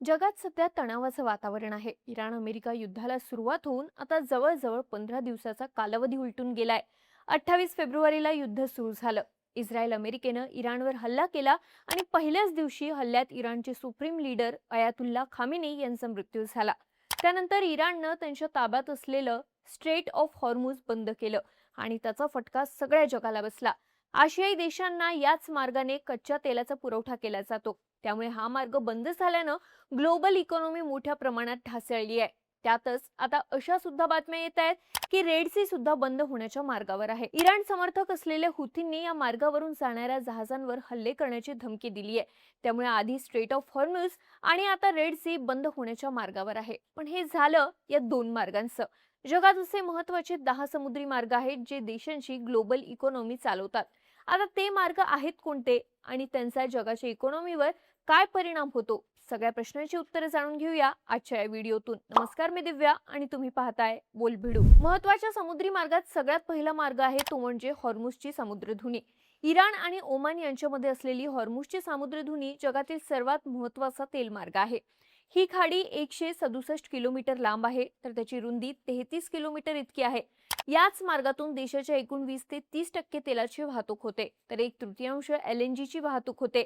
जगात सध्या तणावाचं वातावरण आहे. इराण अमेरिका युद्धाला सुरुवात होऊन आता जवळजवळ 15 दिवसाचा कालावधी उलटून गेलाय. 28 फेब्रुवारीला युद्ध सुरू झालं. इस्रायल अमेरिकेनं इराणवर हल्ला केला आणि पहिल्याच दिवशी हल्ल्यात इराणचे सुप्रीम लीडर अयातुल्ला खामेनी यांचा मृत्यू झाला. त्यानंतर इराणनं त्यांच्या ताब्यात असलेलं स्ट्रेट ऑफ हॉर्मुझ बंद केलं आणि त्याचा फटका सगळ्या जगाला बसला. आशियाई देशांना याच मार्गाने कच्च्या तेलाचा पुरवठा केला जातो. त्यामुळे हा मार्ग बंद झाल्यानं ग्लोबल इकॉनॉमी मोठ्या प्रमाणात ढासळली आहे. त्यातच आता अशा सुद्धा बातम्या येत आहेत की रेड सी सुद्धा बंद होण्याच्या मार्गावर आहे. इराण समर्थक असलेल्या हुथींनी या मार्गावरून जाणाऱ्या जहाजांवर हल्ले करण्याची धमकी दिली आहे. त्यामुळे आधी स्ट्रेट ऑफ हॉर्मुझ आणि आता रेड सी बंद होण्याच्या मार्गावर आहे. पण हे झालं या दोन मार्गांचं. जगात असे महत्त्वाचे 10 समुद्री मार्ग आहेत जे देशांची ग्लोबल इकॉनॉमी चालवतात. आता ते मार्ग आहेत कोणते आणि त्यांचा जगाच्या इकॉनॉमीवर काय परिणाम होतो, सगळ्या प्रश्नांची उत्तरे जाणून घेऊया आजच्या या व्हिडिओतून. नमस्कार, मी दिव्या आणि तुम्ही पाहताय बोलभिडू. महत्त्वाच्या समुद्री मार्गात सगळ्यात पहिला मार्ग आहे तो म्हणजे हॉर्मुझची समुद्रधुनी. इराण आणि ओमान यांच्यामध्ये असलेली हॉर्मुझची समुद्रधुनी जगातील सर्वात महत्त्वाचा तेलमार्ग आहे. ही खाडी 167 किलोमीटर लांब आहे, तर त्याची रुंदी 33 किलोमीटर इतकी आहे. याच मार्गातून देशाच्या एकूण 20 ते 30% तेलाची वाहतूक होते, तर 1/3 LNG ची वाहतूक होते.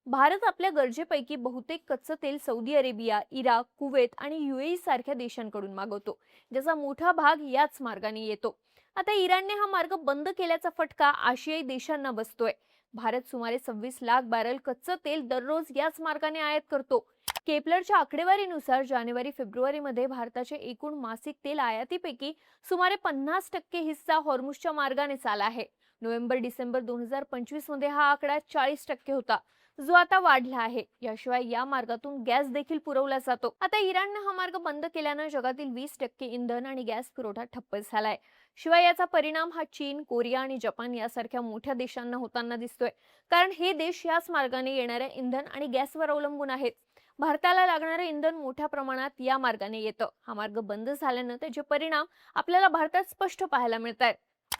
भारत आपल्या गरजेपैकी बहुतेक कच्चं तेल सौदी अरेबिया, इराक, कुवेत आणि UAE सारख्या देशांकडून मागवतो, ज्याचा मोठा भाग याच मार्गाने येतो. आता इराणने हा मार्ग बंद केल्याचा फटका आशियाई देशांना बसतोय. भारत सुमारे 26 लाख बॅरल कच्चं तेल दररोज याच मार्गाने आयात करतो. केपलरच्या आकडेवारीनुसार जानेवारी-फेब्रुवारीमध्ये भारताच्या एकूण मासिक तेल आयातीपैकी सुमारे 50% हिस्सा हॉर्मुझच्या मार्गाने आला आहे. नोव्हेंबर-डिसेंबर 2025 मध्ये हा आकडा 40% होता, जो आता वाढला आहे. याशिवाय या मार्गातून गॅस देखील पुरवला जातो. आता इराणने हा मार्ग बंद केल्यानं जगातील 20% इंधन आणि गॅस पुरवठा ठप्प झालाय. शिवाय याचा परिणाम हा चीन, कोरिया आणि जपान यासारख्या मोठ्या देशांना होताना दिसतोय, कारण हे देश याच मार्गाने येणाऱ्या इंधन आणि गॅसवर अवलंबून आहेत. भारताला लागणारे इंधन मोठ्या प्रमाणात या मार्गाने येतं. हा मार्ग बंद झाल्यानं त्याचे परिणाम आपल्याला भारतात स्पष्ट पाहायला मिळतात.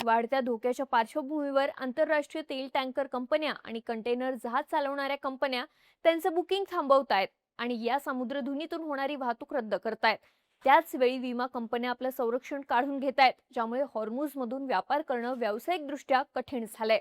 वाढत्या धोक्याच्या पार्श्वभूमीवर आंतरराष्ट्रीय तेल टँकर कंपन्या आणि कंटेनर जहाज चालवणाऱ्या कंपन्या त्यांचं बुकिंग थांबवतायत आणि या समुद्रधुनीतून होणारी वाहतूक रद्द करतायत. त्याच वेळी विमा कंपन्या आपलं संरक्षण काढून घेतायत, ज्यामुळे हॉर्मुझमधून व्यापार करणं व्यावसायिकदृष्ट्या कठीण झालंय.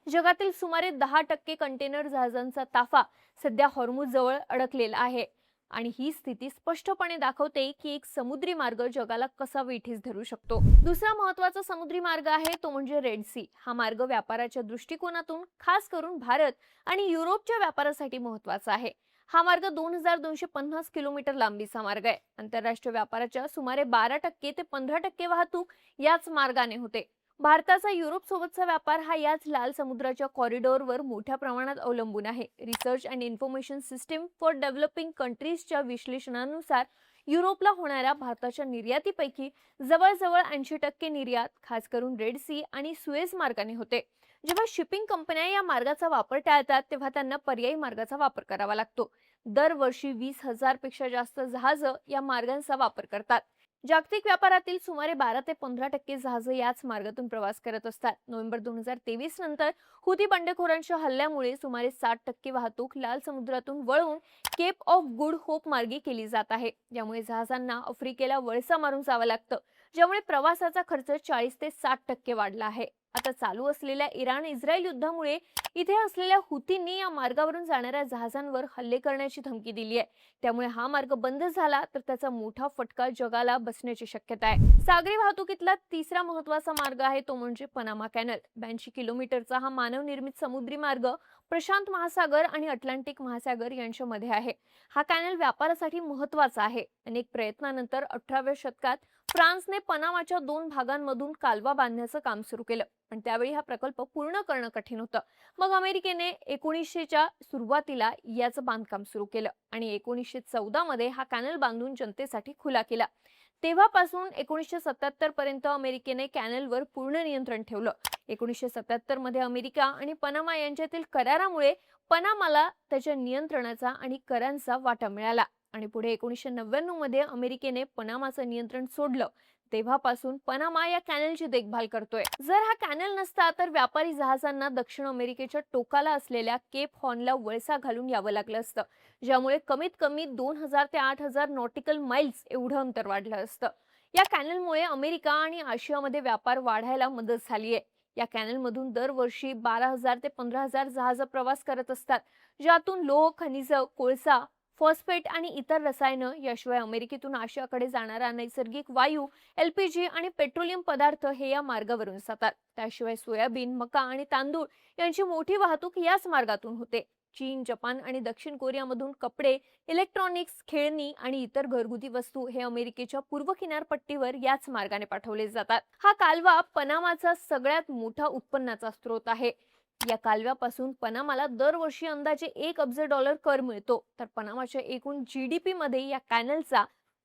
जगातील सुमारे 10% कंटेनर जहाजांचा ताफा सध्या हॉर्मुझ जवळ अडकलेला आहे आणि ही स्थिती स्पष्टपणे दाखवते की एक समुद्री मार्ग जगाला कसा वेठीस धरू शकतो. दुसरा महत्त्वाचा समुद्री मार्ग आहे तो म्हणजे रेड सी. हा मार्ग व्यापाराच्या दृष्टिकोनातून खास करून भारत आणि युरोपच्या व्यापारासाठी महत्त्वाचा आहे. हा मार्ग 2250 किलोमीटर लांबीचा मार्ग आहे. आंतरराष्ट्रीय व्यापाराच्या सुमारे 12% ते 15% वाहतूक याच मार्गाने होते. भारताचा युरोप सोबतचा व्यापार हा याच लाल समुद्राच्या कॉरिडॉरवर मोठ्या प्रमाणात अवलंबून आहे. Research and information system for developing कंट्रीजच्या विश्लेषणानुसार युरोपला होणाऱ्या भारताच्या निर्यातीपैकी जवळजवळ 80% निर्यात खास करून रेड सी आणि सुएझ मार्गाने होते. जेव्हा शिपिंग कंपन्या या मार्गाचा वापर टाळतात तेव्हा त्यांना पर्यायी मार्गाचा वापर करावा लागतो. दरवर्षी 20,000 पेक्षा जास्त जहाजं या मार्गांचा वापर करतात. जागतिक व्यापारातील सुमारे 12 ते 15% जहाजे याच मार्गातून प्रवास करत असतात. नोव्हेंबर 2023 नंतर हुती बंडखोरांच्या हल्ल्यामुळे सुमारे 60% वाहतूक लाल समुद्रातून वळवून केप ऑफ गुड होप मार्गे केली जात आहे. यामुळे जहाजांना आफ्रिकेला वळसा मारून जावं लागतं, ज्यामुळे प्रवासाचा खर्च 40 ते 60% वाढला आहे. आता चालू असलेल्या इराण-इस्रायल युद्धामुळे इथे असलेल्या हुतींनी या मार्गावरून जाणाऱ्या जहाजांवर हल्ले करण्याची धमकी दिली आहे. त्यामुळे हा मार्ग बंद झाला तर त्याचा मोठा फटका जगाला बसण्याची शक्यता आहे. सागरी वाहतुकीतला तिसरा महत्त्वाचा मार्ग आहे तो म्हणजे पनामा कॅनल. 82 किलोमीटरचा हा मानवनिर्मित समुद्री मार्ग प्रशांत महासागर आणि अटलांटिक महासागर यांच्यामध्ये आहे. हा कॅनल व्यापारासाठी महत्त्वाचा आहे. अनेक प्रयत्नानंतर 18व्या शतकात फ्रान्सने पनामाच्या 2 भागांमधून कालवा बांधण्याचं काम सुरू केलं, पण त्यावेळी हा प्रकल्प पूर्ण करणं कठीण होतं. मग अमेरिकेने 1900च्या सुरुवातीला याचं बांधकाम सुरू केलं आणि 1914 मध्ये हा कॅनल बांधून जनतेसाठी खुला केला. तेव्हापासून 1977 पर्यंत अमेरिकेने कॅनलवर पूर्ण नियंत्रण ठेवलं. 1977 मध्ये अमेरिका आणि पनामा यांच्यातील करारामुळे पनामाला त्याच्या नियंत्रणाचा आणि करांचा वाटा मिळाला आणि पुढे 1999 मध्ये अमेरिकेने पनामाचं नियंत्रण सोडलं. तेव्हापासून पनामा या कॅनलची देखभाल करतोय. जर हा कॅनल नसता तर व्यापारी जहाजांना दक्षिण अमेरिकेच्या टोकाला असलेल्या केप हॉर्नला वळसा घालून यावं लागलं असतं, ज्यामुळे कमीत कमी 2000 ते 8000 नॉटिकल माइल्स एवढं अंतर वाढलं असतं. या कॅनलमुळे अमेरिका आणि आशियामध्ये व्यापार वाढायला मदत झालीय. या कॅनलमधून दरवर्षी 12,000 ते 15,000 जहाज प्रवास करत असतात, ज्यातून लोह, खनिज, कोळसा, फॉस्फेट आणि इतर रसायनं, याशिवाय अमेरिकेतून आशियाकडे जाणारा नैसर्गिक वायू, एलपीजी आणि पेट्रोलियम पदार्थ हे या मार्गावरून जातात. त्याशिवाय सोयाबीन, मका आणि तांदूळ यांची मोठी वाहतूक याच मार्गातून होते. चीन, जपान आणि दक्षिण कोरियामधून कपडे, इलेक्ट्रॉनिक्स, खेळणी आणि इतर घरगुती वस्तू हे अमेरिकेच्या पूर्व किनारपट्टीवर याच मार्गाने पाठवले जातात. हा कालवा पनामाचा सगळ्यात मोठा उत्पन्नाचा स्रोत आहे. या कालव्यापासून पनामाला दरवर्षी अंदाजे $1 अब्ज कर मिळतो. तर पनामाच्या एकूण जीडीपी मध्ये या कॅनलचा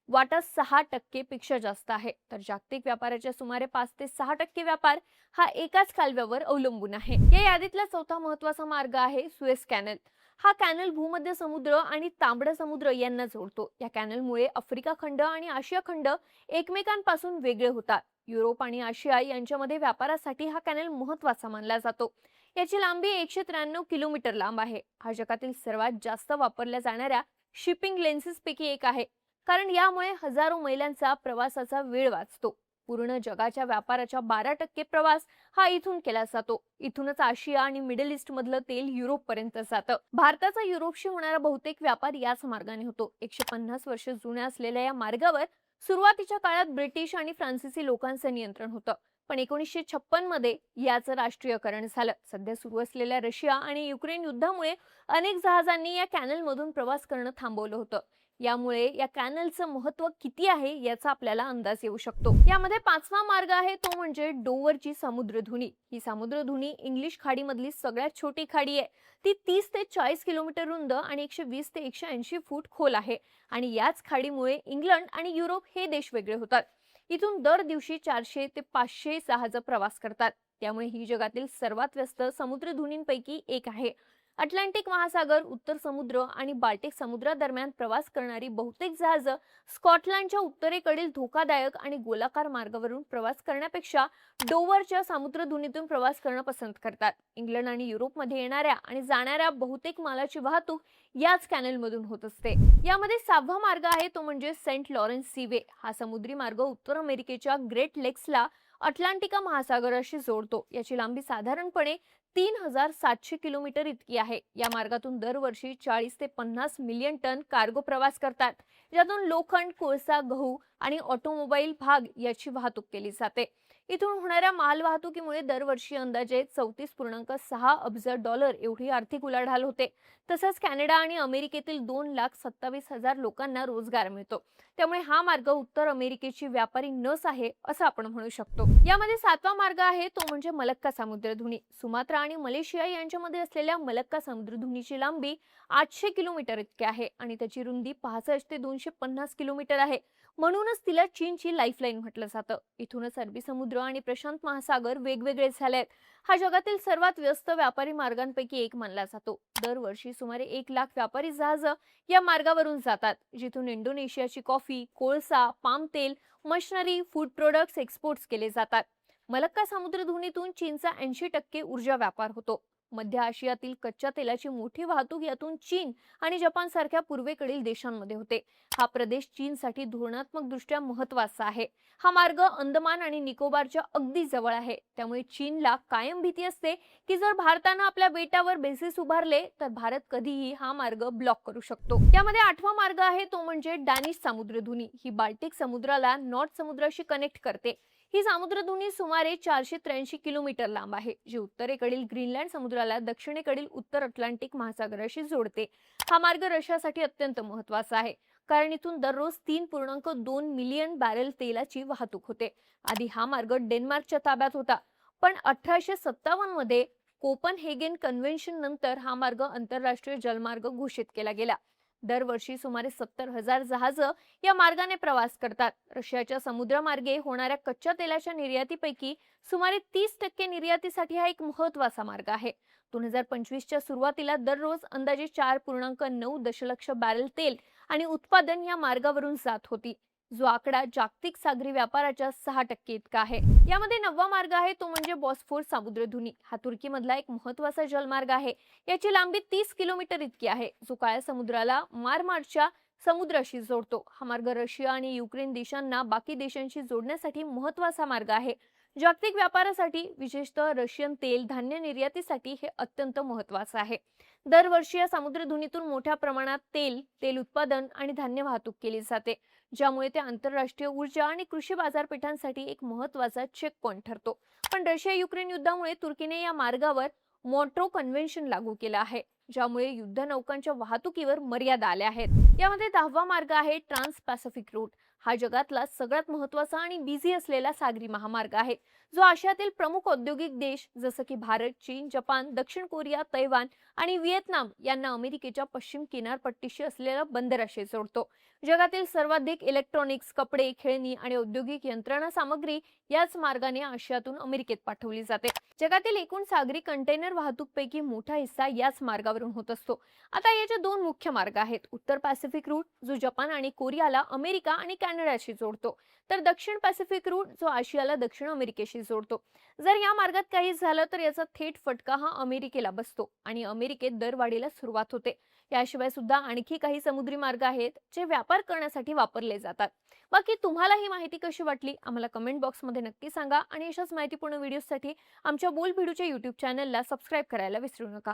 वाटा 6% पेक्षा जास्त आहे. तर जागतिक व्यापाराच्या सुमारे 5 ते 6% व्यापार हा एकाच कालव्यावर अवलंबून आहे. या यादीतला चौथा महत्त्वाचा मार्ग आहे सुएझ कॅनल. हा कॅनल भूमध्य समुद्र आणि तांबडा समुद्र यांना जोडतो. या कॅनलमुळे आफ्रिका खंड आणि आशिया खंड एकमेकांपासून वेगळे होतात. युरोप आणि आशिया यांच्यामध्ये व्यापारासाठी हा कॅनल महत्त्वाचा मानला जातो. याची लांबी 193 किलोमीटर लांब आहे. हा जगातील सर्वात जास्त वापरल्या जाणाऱ्या शिपिंग लेन्सेस पैकी एक आहे, कारण यामुळे हजारो मैलांचा प्रवासाचा वेळ वाचतो. पूर्ण जगाच्या व्यापाराच्या 12% प्रवास हा इथून केला जातो. इथूनच आशिया आणि मिडल ईस्ट मधलं तेल युरोप पर्यंत जातं. भारताचा युरोपशी होणारा बहुतेक व्यापार याच मार्गाने होतो. 150 वर्ष जुन्या असलेल्या या मार्गावर सुरुवातीच्या काळात ब्रिटिश आणि फ्रान्सिसी लोकांचं नियंत्रण होतं. पण 1956 मध्ये याचं राष्ट्रीयकरण झालं. सध्या सुरू असलेल्या रशिया आणि युक्रेन युद्धामुळे अनेक जहाजांनी या कॅनलमधून प्रवास करणं थांबवलं होतं. यामुळे या कॅनलचं महत्त्व किती आहे याचा आपल्याला अंदाज येऊ शकतो. यामध्ये पाचवा मार्ग आहे तो म्हणजे डोव्हरची समुद्रधुनी. ही समुद्रधुनी इंग्लिश खाडीमधली सगळ्यात छोटी खाडी आहे. ती 30 ते 40 किलोमीटर रुंद आणि 120 ते 180 फूट खोल आहे. आणि याच खाडीमुळे इंग्लंड आणि युरोप हे देश वेगळे होतात. इथून दर दिवशी 400 ते 500 जहाज प्रवास करतात. त्यामुळे ही जगातील सर्वात व्यस्त समुद्रधुनींपैकी एक आहे. अटलांटिक महासागर, उत्तर समुद्र आणि बाल्टिक समुद्रादरम्यान प्रवास करणारी बहुतेक जहाजं स्कॉटलंडच्या उत्तरेकडील धोकादायक आणि गोलाकार मार्गावरून प्रवास करण्यापेक्षा डोव्हरच्या समुद्रधुनीतून प्रवास करणं पसंत करतात. इंग्लंड आणि युरोपमध्ये येणाऱ्या आणि जाणाऱ्या बहुतेक मालाची वाहतूक याच कॅनलमधून होत असते. यामध्ये 6वा मार्ग आहे तो म्हणजे सेंट लॉरेन्स सीवे. हा समुद्री मार्ग उत्तर अमेरिकेच्या ग्रेट लेक्सला अटलांटिका महासागराशी जोडतो. याची लांबी साधारणपणे 3700 किलोमीटर इतकी आहे. या मार्गातून दरवर्षी 40 ते 50 मिलियन टन कार्गो प्रवास करतात, ज्यातून लोखंड, कोळसा, गहू आणि ऑटोमोबाईल भाग याची वाहतूक केली जाते. इथून होणाऱ्या माल वाहतुकीमुळे दरवर्षी अंदाजे 34.6 अब्ज डॉलर एवढी आर्थिक उलाढाल होते. तसंच कॅनडा आणि अमेरिकेतील 2,27,000 लोकांना रोजगार मिळतो. त्यामुळे हा मार्ग उत्तर अमेरिकेची व्यापारी नस आहे असं आपण म्हणू शकतो. यामध्ये 7वा मार्ग आहे तो म्हणजे मलक्का समुद्रधुनी. सुमात्रा आणि मलेशिया यांच्यामध्ये असलेल्या मलक्का समुद्रधुनीची लांबी 800 किलोमीटर इतकी आहे आणि त्याची रुंदी 65 ते 250 किलोमीटर आहे. म्हणूनच तिला चीनची लाईफलाईन म्हटलं जातं. इथूनच अरबी समुद्र आणि प्रशांत महासागर वेगवेगळे झाले आहेत. हा जगातील सर्वात व्यस्त व्यापारी मार्गांपैकी एक मानला जातो. दरवर्षी सुमारे 1 लाख व्यापारी जहाज या मार्गावरून जातात, जिथून इंडोनेशियाची कॉफी, कोळसा, पाम तेल, मशिनरी, फूड प्रोडक्ट्स एक्सपोर्ट्स केले जातात. मलक्का समुद्रधुनीतून चीनचा 80% ऊर्जा व्यापार होतो. मध्य आशियातील कच्च्या तेलाची मोठी वाहतूक यातून चीन आणि जपान सारख्या पूर्वेकडील देशांमध्ये होते. हा प्रदेश चीनसाठी धोरणात्मक दृष्ट्या महत्त्वाचा आहे. हा मार्ग अंदमान आणि निकोबारच्या अगदी जवळ आहे. त्यामुळे चीनला कायम भीती असते की जर भारतानं आपल्या बेटावर बेसिस उभारले तर भारत कधीही हा मार्ग ब्लॉक करू शकतो. यामध्ये 8वा मार्ग आहे तो म्हणजे डॅनिश समुद्रधुनी. ही बाल्टिक समुद्राला नॉर्थ समुद्राशी कनेक्ट करते. ही समुद्रधुनी सुमारे 483 किलोमीटर लांब आहे, जी उत्तरेकडील ग्रीनलँड समुद्राला दक्षिणेकडील उत्तर अटलांटिक महासागराशी जोडते. हा मार्ग रशियासाठी अत्यंत महत्त्वाचा आहे, कारण इथून दररोज 3.2 मिलियन बॅरल तेलाची वाहतूक होते. आधी हा मार्ग डेन्मार्कच्या ताब्यात होता, पण 1857 मध्ये कोपनहेगन कन्व्हेन्शन नंतर हा मार्ग आंतरराष्ट्रीय जलमार्ग घोषित केला गेला. दरवर्षी सुमारे 70,000 जहाज या मार्गाने प्रवास करतात. रशियाच्या समुद्रमार्गे होणाऱ्या कच्च्या तेलाच्या निर्यातीपैकी सुमारे 30% निर्यातीसाठी हा एक महत्त्वाचा मार्ग आहे. 2025च्या सुरुवातीला दररोज अंदाजे 4.9 दशलक्ष बॅरल तेल आणि उत्पादन या मार्गावरून जात होती. जो आकडा जागतिक सागरी व्यापाराच्या 6% इतका आहे. यामध्ये 9वा मार्ग आहे तो म्हणजे बॉस्फोर सामुद्रधुनी. हा तुर्कीमधला एक महत्त्वाचा जलमार्ग आहे. याची लांबी 30 किलोमीटर इतकी आहे, जो काळ्या समुद्राला मारमारच्या समुद्राशी जोडतो. हा मार्ग रशिया आणि युक्रेन देशांना बाकी देशांशी जोडण्यासाठी महत्त्वाचा मार्ग आहे. जागतिक व्यापारासाठी, विशेषतः रशियन तेल धान्य निर्यातीसाठी हे अत्यंत महत्त्वाचं आहे. दरवर्षी या समुद्रधुनीतून मोठ्या प्रमाणात तेल उत्पादन आणि धान्य वाहतूक केली जाते, ज्यामुळे ते आंतरराष्ट्रीय ऊर्जा आणि कृषी बाजारपेठांसाठी एक महत्त्वाचा चेक पॉइंट ठरतो. पण रशिया युक्रेन युद्धामुळे तुर्कीने या मार्गावर मॉन्ट्रो कन्व्हेन्शन लागू केलं आहे, ज्यामुळे युद्ध नौकांच्या वाहतुकीवर मर्यादा आल्या आहेत. यामध्ये 10वा मार्ग आहे ट्रान्स पॅसिफिक रूट. हा जगातला सगळ्यात महत्त्वाचा आणि बिझी असलेला सागरी महामार्ग आहे, जो आशियातील प्रमुख औद्योगिक देश जसं की भारत, चीन, जपान, दक्षिण कोरिया, तैवान आणि व्हिएतनाम यांना अमेरिकेच्या पश्चिम किनारपट्टीशी असलेल्या बंदराशी जोडतो. जगातील सर्वाधिक इलेक्ट्रॉनिक्स, कपडे, खेळणी आणि औद्योगिक यंत्रणा सामग्री याच मार्गाने आशियातून अमेरिकेत पाठवली जाते. जगातील एकूण सागरी कंटेनर वाहतूकपैकी मोठा हिस्सा याच मार्गावरून होत असतो. आता याचे दोन मुख्य मार्ग आहेत. उत्तर पॅसिफिक रूट, जो जपान आणि कोरियाला अमेरिका आणि कॅनडाशी जोडतो, तर दक्षिण पॅसिफिक रूट, जो आशियाला दक्षिण अमेरिकेशी जोडतो. जर या मार्गात काही झालं तर याचा थेट फटका हा अमेरिकेला बसतो आणि अमेरिकेत दरवाढीला सुरुवात होते. याशिवाय सुद्धा आणखी काही समुद्री मार्ग आहेत जे व्यापार करण्यासाठी वापरले जातात. बाकी तुम्हाला ही माहिती कशी वाटली आम्हाला कमेंट बॉक्समध्ये नक्की सांगा आणि अशाच माहितीपूर्ण व्हिडिओसाठी आमच्या बोल भिडूच्या YouTube चॅनलला सबस्क्राईब करायला विसरू नका.